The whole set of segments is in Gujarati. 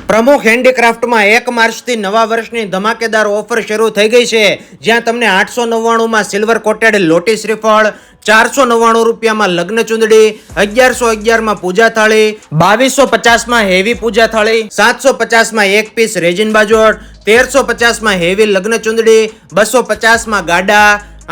પ્રમુખ હેન્ડીક્રાફ્ટમાં 1 માર્ચથી નવા વર્ષની ધમાકેદાર ઓફર શરૂ થઈ ગઈ છે, જ્યાં તમને 899માં સિલ્વર કોટેડ લોટી શ્રીફળ, 499 રૂપિયામાં લગ્ન ચુંદડી, 1111માં પૂજા થાળી, 2250માં હેવી પૂજા થાળી, 750માં 1 પીસ રેજીન બાજોટ, 1350માં હેવી લગ્ન ચુંદડી, 250માં ગાડા,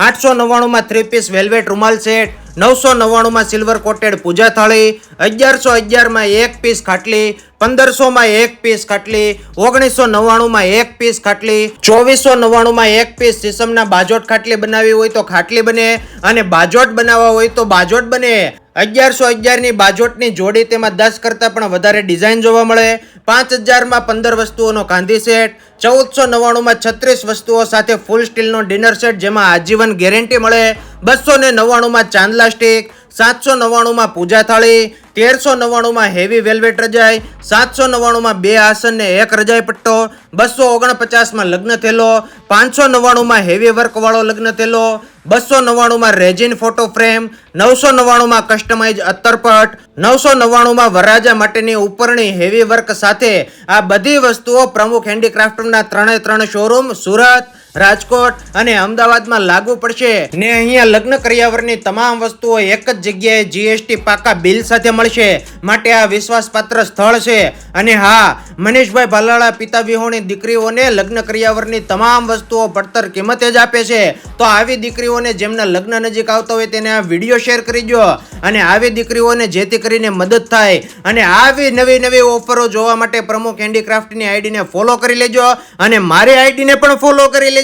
899માં 3 પીસ વેલ્વેટ રૂમાલ સેટ, 999માં સિલ્વર કોટેડ પૂજા થાળી, 1111માં 1 પીસ ખાટલી, 1500માં 1 પીસ ખાટલી, 1999માં 1 પીસ ખાટલી, 2499માં 1 પીસ સીસમના બાજોટ ખાટલી બનાવી હોય તો ખાટલી બને અને બાજોટ બનાવવા હોય તો બાજોટ બને. 1111ની બાજોટની જોડી, તેમાં 10 કરતાં પણ વધારે ડિઝાઇન જોવા મળે. 5000માં 15 વસ્તુઓનો કાંધી સેટ, 1499માં 36 વસ્તુઓ સાથે ફૂલ સ્ટીલનો ડિનર સેટ જેમાં આજીવન ગેરંટી મળે. 299માં ચાંદલા સ્ટીક, 799માં પૂજા થાળી, 1399માં હેવી વેલ્વેટ રજાઈ, 799માં 2 આસન ને 1 રજાઈ પટ્ટો, 249માં લગ્ન થેલો, 599માં હેવી વર્ક વાળો લગ્ન થેલો, 299માં રેજીન ફોટો ફ્રેમ, 999માં કસ્ટમાઇઝ અત્તરપટ, 999માં વરરાજા માટેની ઉપરની હેવી વર્ક સાથે આ બધી વસ્તુઓ પ્રમુખ હેન્ડીક્રાફ્ટના 3 શોરૂમ સુરત, રાજકોટ અને અમદાવાદમાં લાગુ પડશે ને અહીંયા લગ્ન કરિયાવરની તમામ વસ્તુઓ એક જ જગ્યાએ જીએસટી પાકા બિલ સાથે મળશે, માટે આ વિશ્વાસપાત્ર સ્થળ છે. અને હા, મનીષભાઈ ભાલાળા પિતા વિહોણી દીકરીઓને લગ્ન કરિયાવરની તમામ વસ્તુઓ પડતર કિંમતે જ આપે છે. તો આવી દીકરીઓને જેમના લગ્ન નજીક આવતા હોય તેને આ વિડીયો શેર કરી દો અને આવી દીકરીઓને જેથી કરીને મદદ થાય. અને આવી નવી ઓફરો જોવા માટે પ્રમુખ હેન્ડીક્રાફ્ટની આઈડીને ફોલો કરી લેજો અને મારી આઈડીને પણ ફોલો કરી લેજો.